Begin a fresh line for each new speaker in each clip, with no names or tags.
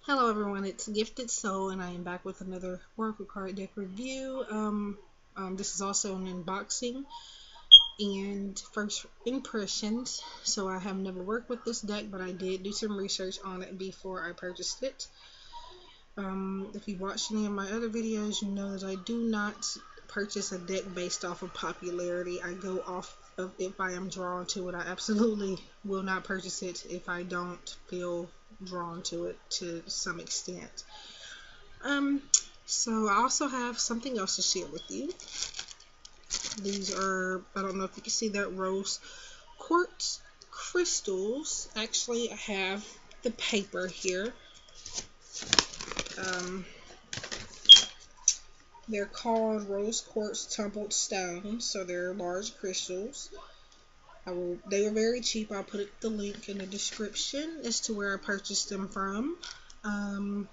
Hello everyone, it's Gifted Soul and I am back with another Oracle card deck review. This is also an unboxing and first impressions. So I have never worked with this deck, but I did do some research on it before I purchased it. If you've watched any of my other videos, you know that I do not purchase a deck based off of popularity. I go off of if I am drawn to it. I absolutely will not purchase it if I don't feel drawn to it to some extent. Um, so I also have something else to share with you. These are, I don't know if you can see that, rose quartz crystals. Actually, I have the paper here. Um, they're called rose quartz tumbled stones, so they're large crystals. They were very cheap. I'll put the link in the description as to where I purchased them from. Um,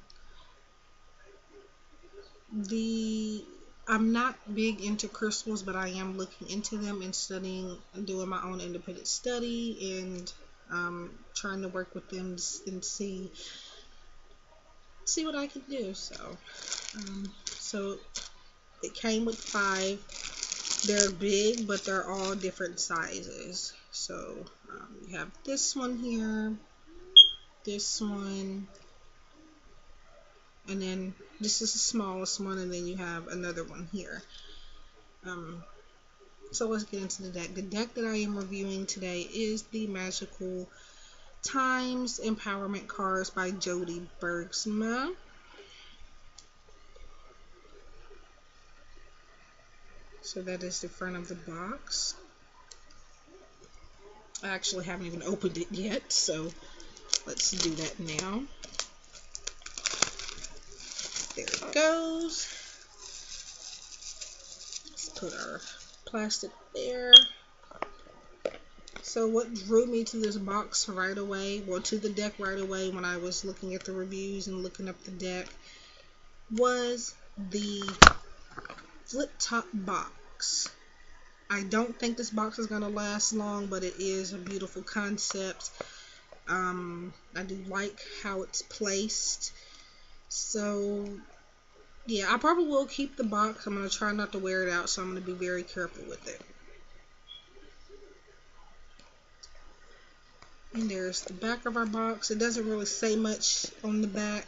the I'm not big into crystals, but I am looking into them and studying and doing my own independent study and trying to work with them and see what I can do. So it came with 5. They're big, but they're all different sizes. So you have this one here, this one, and then this is the smallest one, and then you have another one here. So let's get into the deck. The deck that I am reviewing today is the Magical Times Empowerment cards by Jody Bergsma. So that is the front of the box. I actually haven't even opened it yet, so let's do that now. There it goes. Let's put our plastic there. So what drew me to this box right away, well, to the deck right away when I was looking at the reviews and looking up the deck, was the flip top box. I don't think this box is going to last long, but it is a beautiful concept. I do like how it's placed. So yeah, I probably will keep the box. I'm going to try not to wear it out, so I'm going to be very careful with it. And there's the back of our box. It doesn't really say much on the back.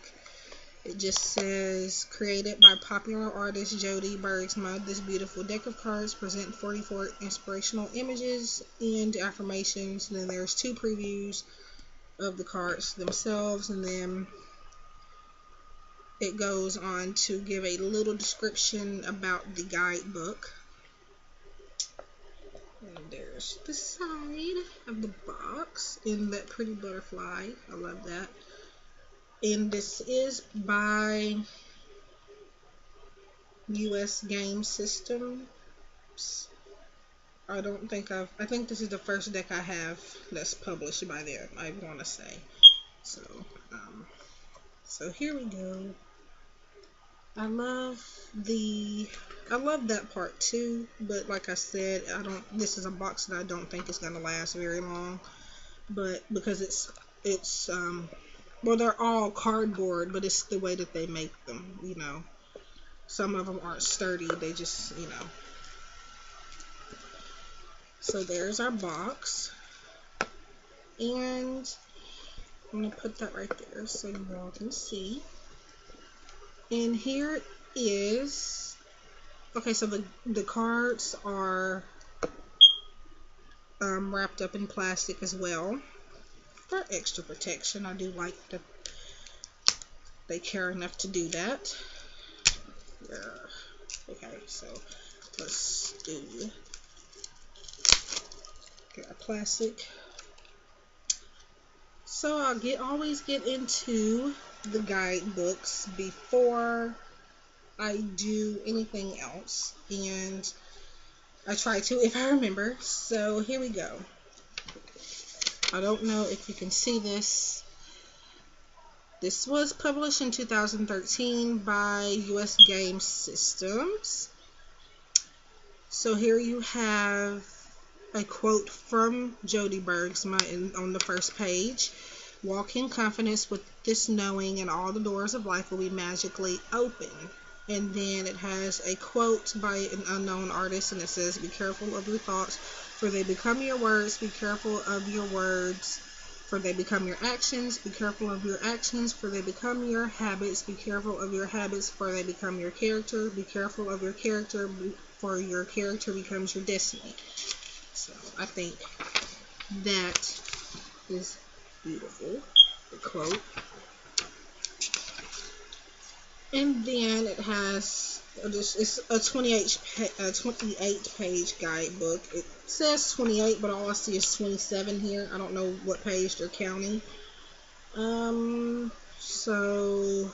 It just says, created by popular artist Jody Bergsma, this beautiful deck of cards present 44 inspirational images and affirmations. And then there's 2 previews of the cards themselves, and then it goes on to give a little description about the guidebook. And there's the side of the box in that pretty butterfly. I love that. And this is by US Game Systems. I think this is the first deck I have that's published by them, I want to say. So, so here we go. I love that part too, but like I said, this is a box that I don't think is going to last very long, but because it's well, they're all cardboard, but it's the way that they make them, you know. Some of them aren't sturdy, they just, you know. So there's our box, and I'm going to put that right there so you all can see. And here is, okay, so the cards are wrapped up in plastic as well for extra protection. I do like that they care enough to do that. Okay, so let's get our plastic. So I'll always get into the guidebooks before I do anything else, and I try to if I remember. So here we go. I don't know if you can see this. This was published in 2013 by US Game Systems. So here you have a quote from Jody Bergsma on the first page. Walk in confidence with this knowing, and all the doors of life will be magically open. And then it has a quote by an unknown artist, and it says, "Be careful of your thoughts, for they become your words. Be careful of your words, for they become your actions. Be careful of your actions, for they become your habits. Be careful of your habits, for they become your character. Be careful of your character, for your character becomes your destiny." So I think that is beautiful, the quote. And then it has it's a 28 page guidebook. It says 28, but all I see is 27 here. I don't know what page they're counting. So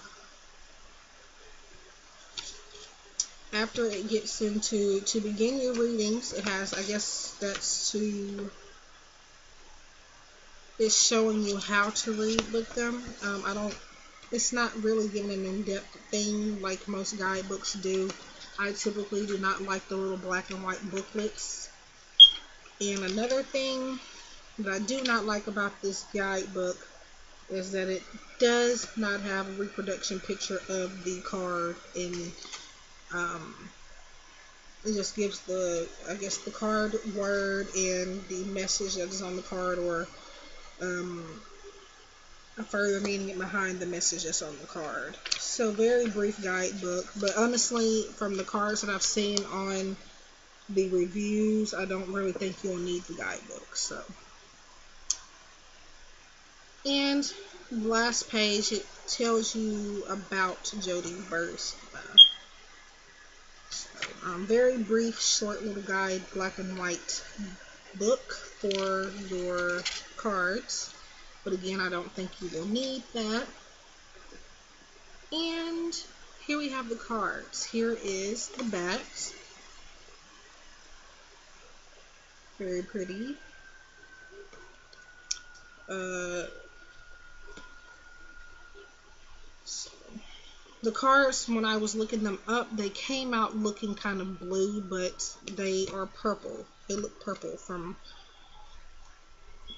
after it gets into to begin your readings, it has, I guess that's to, it's showing you how to read with them. It's not really giving an in-depth thing like most guidebooks do. I typically do not like the little black and white booklets. And another thing that I do not like about this guidebook is that it does not have a reproduction picture of the card, and it just gives the, I guess, the card word and the message that is on the card, or a further meaning behind the message that's on the card. So very brief guidebook, but honestly, from the cards that I've seen on the reviews, I don't really think you'll need the guidebook. So, and the last page, it tells you about Jody Bergsma. So, very brief, short little guide, black and white book for your cards. But again, I don't think you will need that. And here we have the cards. Here is the backs. Very pretty. So the cards, when I was looking them up, they came out looking kind of blue, but they are purple. They look purple from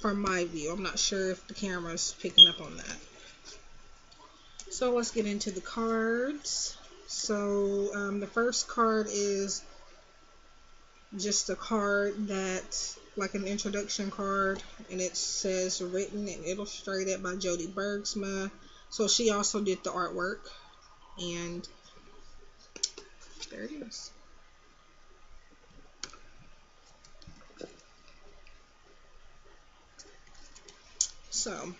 my view. I'm not sure if the camera is picking up on that. So let's get into the cards. So the first card is just a card that, like an introduction card, and it says written and illustrated by Jody Bergsma. So she also did the artwork, and there it is. So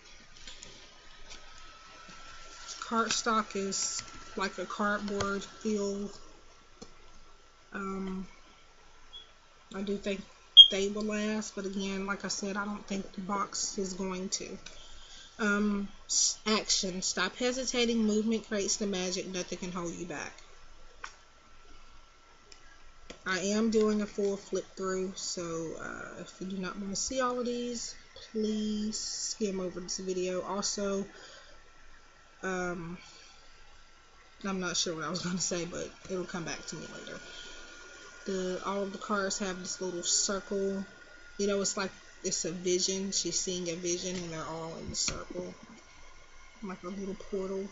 cardstock is like a cardboard feel. I do think they will last, but again, like I said, I don't think the box is going to. Action. Stop hesitating. Movement creates the magic. Nothing can hold you back. I am doing a full flip through, so if you do not want to see all of these, please skim over this video. Also, I'm not sure what I was going to say, but it'll come back to me later. All of the cards have this little circle. You know, it's like it's a vision. She's seeing a vision, and they're all in the circle, like a little portal.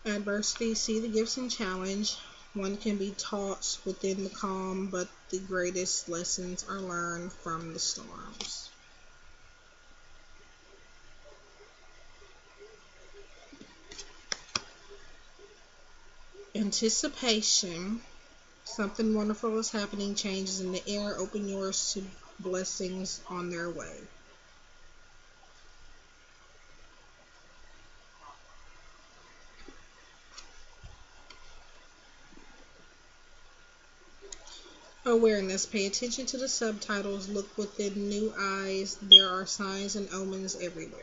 Adversity. See the gifts and challenge. One can be taught within the calm, but the greatest lessons are learned from the storms. Anticipation. Something wonderful is happening. Changes in the air. Open yours to blessings on their way. Awareness. Pay attention to the subtitles. Look within new eyes. There are signs and omens everywhere.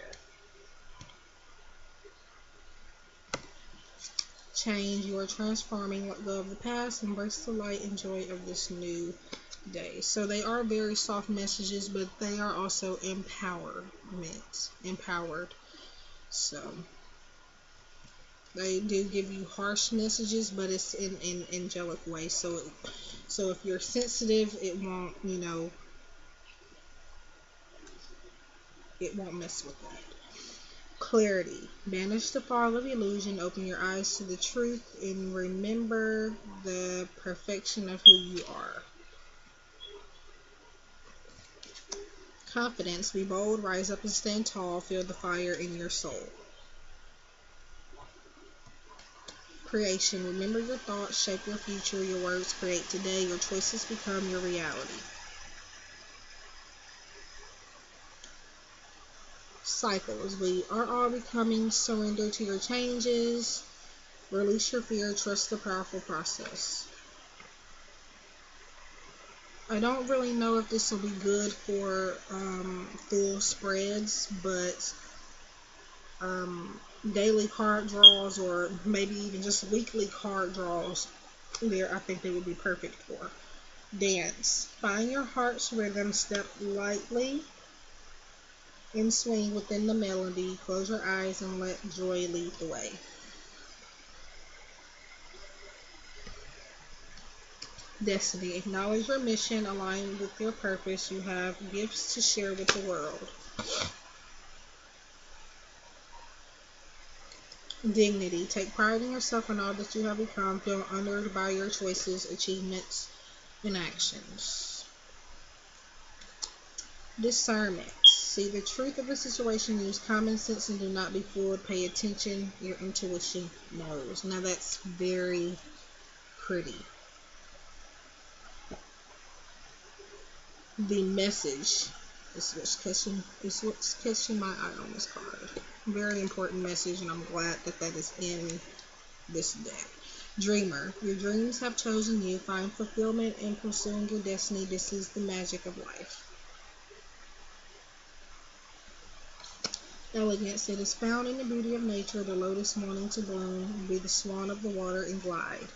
Change. You are transforming. Let go of the past. Embrace the light and joy of this new day. So they are very soft messages, but they are also empowered. So they do give you harsh messages, but it's in an angelic way. So if you're sensitive, it won't, it won't mess with that. Clarity. Banish the fog of illusion, open your eyes to the truth, and remember the perfection of who you are. Confidence. Be bold, rise up and stand tall, feel the fire in your soul. Creation. Remember your thoughts, shape your future, your words create today, your choices become your reality. Cycles. We are all becoming. Surrender to your changes. Release your fear. Trust the powerful process. I don't really know if this will be good for full spreads, but daily card draws or maybe even just weekly card draws, I think they would be perfect for. Dance. Find your heart's rhythm. Step lightly and swing within the melody. Close your eyes and let joy lead the way. Destiny. Acknowledge your mission. Align with your purpose. You have gifts to share with the world. Dignity. Take pride in yourself and all that you have become. Feel honored by your choices, achievements, and actions. Discernment. See the truth of a situation. Use common sense and do not be fooled. Pay attention. Your intuition knows. Now that's very pretty. The message is what's catching my eye on this card. Very important message, and I'm glad that that is in this deck. Dreamer. Your dreams have chosen you. Find fulfillment in pursuing your destiny. This is the magic of life. Elegance. It is found in the beauty of nature, the lotus morning to bloom, be the swan of the water and glide.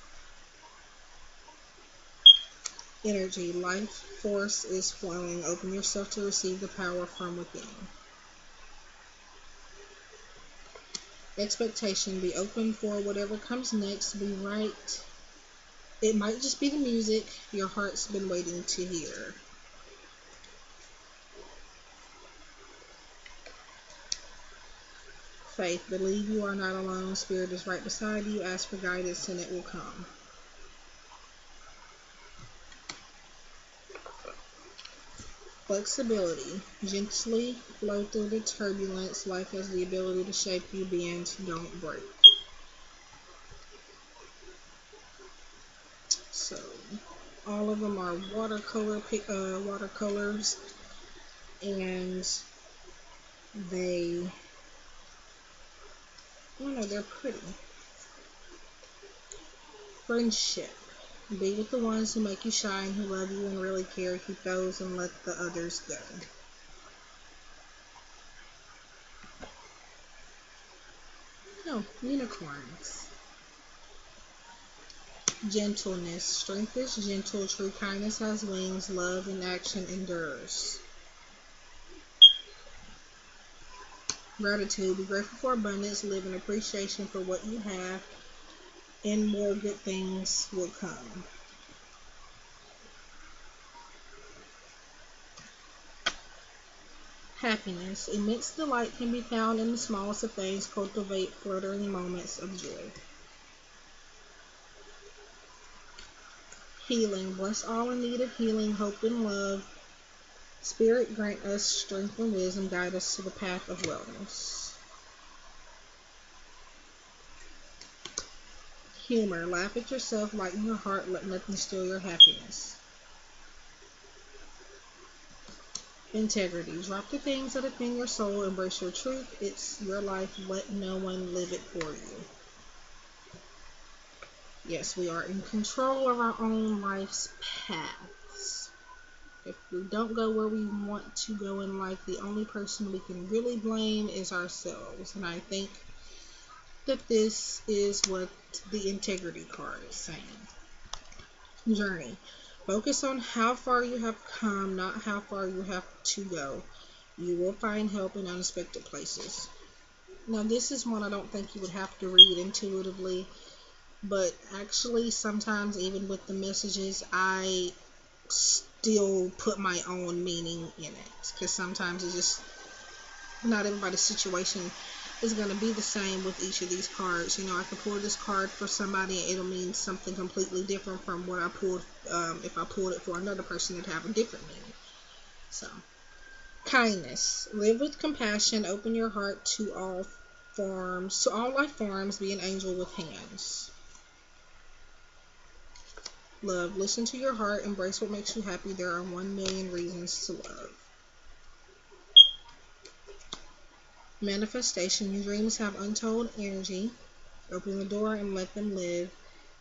Energy. Life force is flowing. Open yourself to receive the power from within. Expectation. Be open for whatever comes next. Be right. It might just be the music your heart's been waiting to hear. Faith. Believe you are not alone. Spirit is right beside you. Ask for guidance and it will come. Flexibility. Gently flow through the turbulence. Life has the ability to shape you. Bend, don't break. So, all of them are watercolors, and they, I don't know, they're pretty. Friendship. Be with the ones who make you shine, who love you and really care. Keep those and let the others go. No, unicorns. Gentleness. Strength is gentle. True kindness has wings. Love in action endures. Gratitude. Be grateful for abundance. Live in appreciation for what you have, and more good things will come. Happiness. Immense delight can be found in the smallest of things. Cultivate fluttering moments of joy. Healing. Bless all in need of healing, hope, and love. Spirit, grant us strength and wisdom. Guide us to the path of wellness. Humor. Laugh at yourself, lighten your heart, let nothing steal your happiness. Integrity. Drop the things that offend your soul. Embrace your truth. It's your life. Let no one live it for you. Yes, we are in control of our own life's paths. If we don't go where we want to go in life, the only person we can really blame is ourselves. And I think that this is what the integrity card is saying. Journey. Focus on how far you have come, not how far you have to go. You will find help in unexpected places. Now, this is one I don't think you would have to read intuitively, but actually sometimes even with the messages, I still put my own meaning in it, because sometimes it just not everybody's situation is going to be the same with each of these cards. You know, I could pull this card for somebody and it'll mean something completely different from what I pulled, if I pulled it for another person, it'd have a different meaning. So, kindness. Live with compassion. Open your heart to all forms, to all life forms. Be an angel with hands. Love. Listen to your heart. Embrace what makes you happy. There are 1,000,000 reasons to love. Manifestation. Your dreams have untold energy. Open the door and let them live.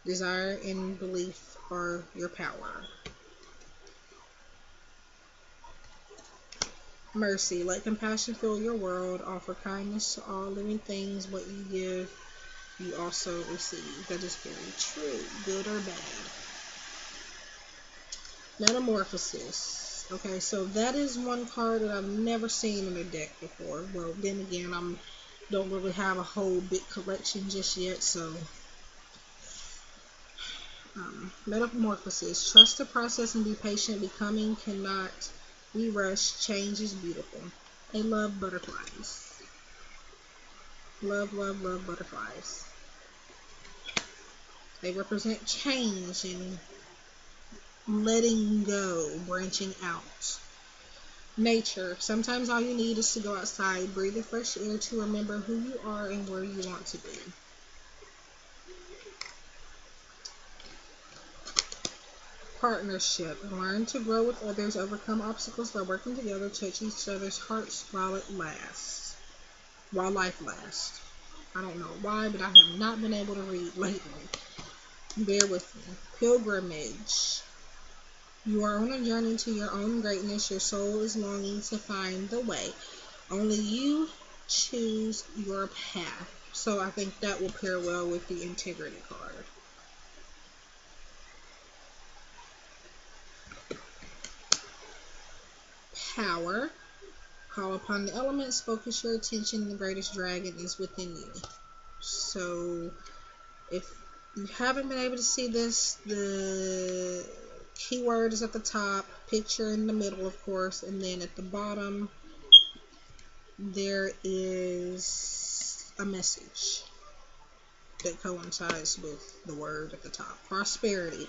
Desire and belief are your power. Mercy. Let compassion fill your world. Offer kindness to all living things. What you give, you also receive. That is very true, good or bad. Metamorphosis. Okay, so that is one card that I've never seen in a deck before. Well, then again, don't really have a whole big collection just yet, so metamorphosis. Trust the process and be patient. Becoming cannot be rushed. Change is beautiful. I love butterflies. Love, love, love butterflies. They represent change and letting go, branching out. Nature. Sometimes all you need is to go outside, breathe the fresh air to remember who you are and where you want to be. Partnership. Learn to grow with others, overcome obstacles by working together, touch each other's hearts while it lasts. While life lasts. I don't know why, but I have not been able to read lately. Bear with me. Pilgrimage. You are on a journey to your own greatness. Your soul is longing to find the way. Only you choose your path. So I think that will pair well with the integrity card. Power. Call upon the elements. Focus your attention. The greatest dragon is within you. So if you haven't been able to see this, the keyword is at the top, picture in the middle, of course, and then at the bottom there is a message that coincides with the word at the top. Prosperity.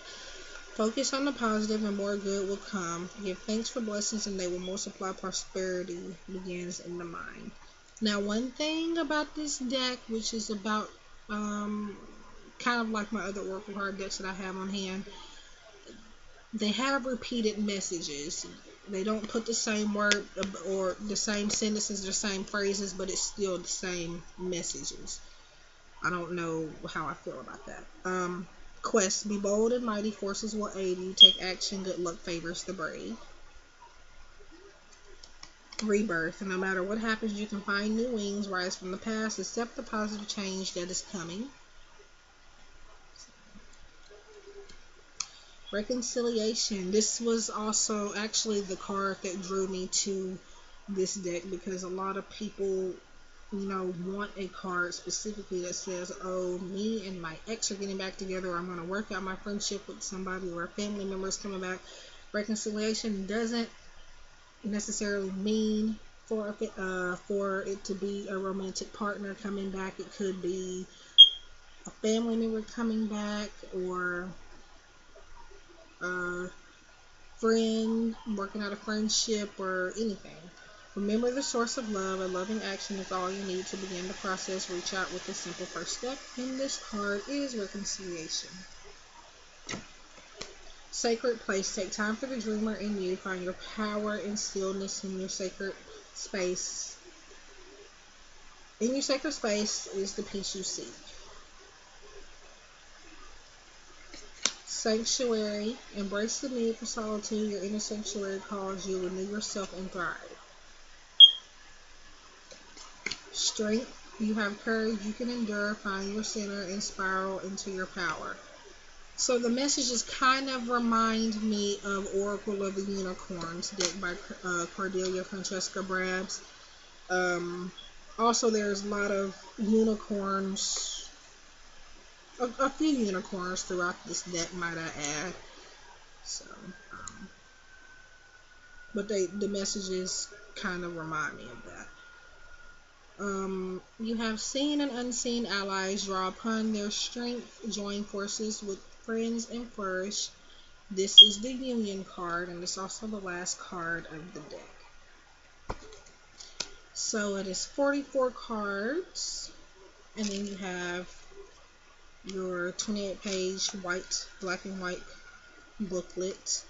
Focus on the positive and more good will come. Give thanks for blessings and they will multiply. Prosperity begins in the mind. Now, one thing about this deck, which is about kind of like my other oracle card decks that I have on hand, they have repeated messages. They don't put the same word or the same sentences, the same phrases, but it's still the same messages. I don't know how I feel about that. Quest. Be bold and mighty. Forces will aid you. Take action. Good luck favors the brave. Rebirth. No matter what happens, you can find new wings. Rise from the past. Accept the positive change that is coming. Reconciliation. This was also actually the card that drew me to this deck because a lot of people, want a card specifically that says, oh, me and my ex are getting back together, or I'm going to work out my friendship with somebody, or a family member is coming back. Reconciliation doesn't necessarily mean for it to be a romantic partner coming back. It could be a family member coming back, or a friend working out a friendship, or anything. Remember the source of love. A loving action is all you need to begin the process. Reach out with a simple first step. And this card is reconciliation. Sacred place. Take time for the dreamer in you. Find your power and stillness in your sacred space. In your sacred space is the peace you seek. Sanctuary. Embrace the need for solitude. Your inner sanctuary calls you. Renew yourself and thrive. Strength. You have courage. You can endure. Find your center and spiral into your power. So the messages kind of remind me of Oracle of the Unicorns, deck by Cordelia Francesca Brabs. Also, there's a lot of unicorns, a few unicorns throughout this deck, might I add. So, but the messages kind of remind me of that. You have seen and unseen allies draw upon their strength, join forces with friends and flourish. This is the Union card, and it's also the last card of the deck. So it is 44 cards, and then you have your 28-page black and white booklet.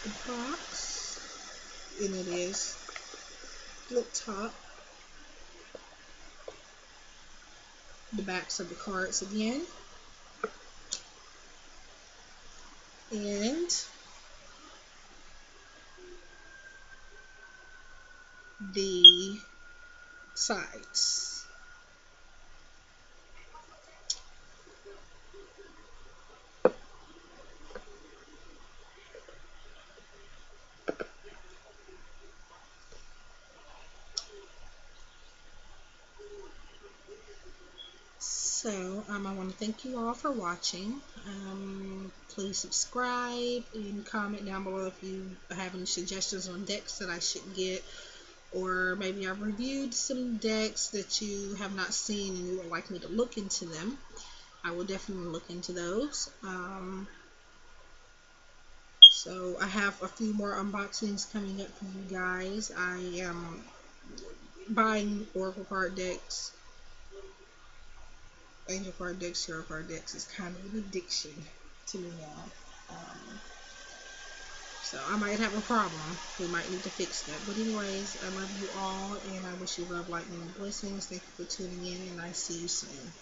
The box, and it is flip top. The backs of the cards again, and the sides. So, I want to thank you all for watching. Please subscribe and comment down below if you have any suggestions on decks that I should get, or maybe I've reviewed some decks that you have not seen and you would like me to look into them. I will definitely look into those. So I have a few more unboxings coming up for you guys. I am buying Oracle card decks, Angel card decks, Tarot card decks. Is kind of an addiction to me now. So I might have a problem. We might need to fix that. But anyways, I love you all, and I wish you love, light, and blessings. Thank you for tuning in, and I see you soon.